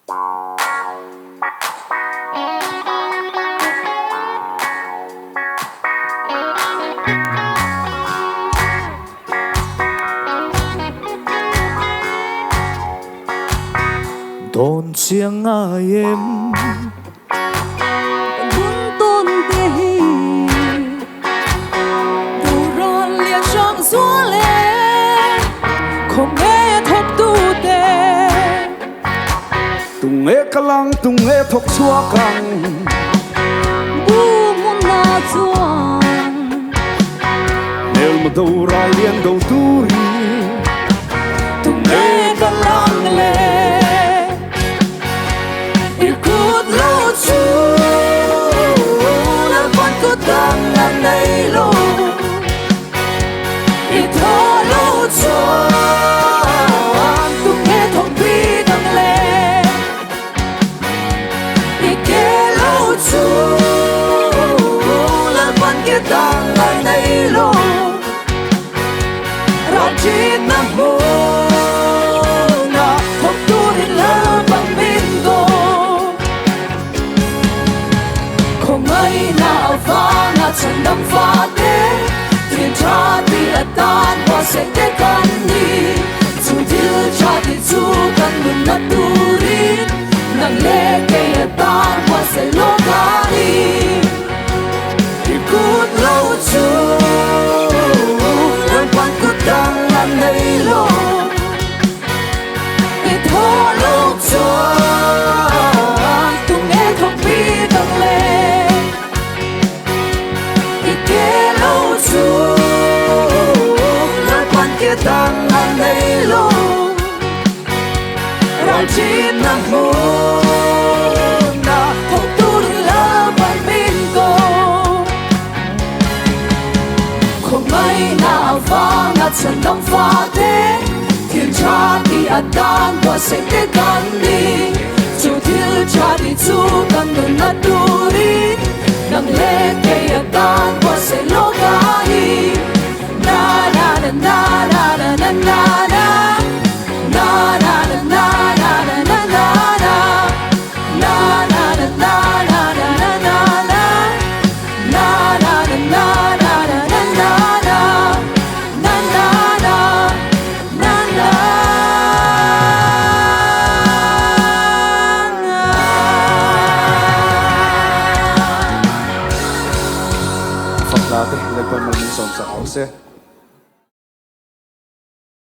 Tôn chiêng em buông tôn tê đủ ron lia trong gió lên không nghe thốc tu tê tung nghe kalang tung nghe thok chua kang bu mun na chuan nel ma do rai lian do turi tung nghe kalang le ikut lo chu na quan ko tang na nei lo itho lo chuan tung nghe thok bi dang le ike lo chu na quan ke tang na nei lo ra chi na mu chân đâm phá thế thiên cha thì ở tan qua sẽ thế cần đi dù thiếu cha thì chú cần mình mất tu đi nặng lệ cây ở tan qua sẽ lô cả đi thì cút lâu chú lần quan cút đang làm đầy lô ít thô lâu chúa tung nghe không biết đằng lệ tang na nei lo ra chi na mu na thok tu la ban min ko không mai na va na chân đông pha thế thiên cha thì tan qua sẽ thế cần đi chú thiếu cha thì chú cần đừng na tu đi nang lệ cây tan qua sẽ lo cả đi na na na na na na na na na na na na na na Phật là thế, lại còn mình sống sao sẽ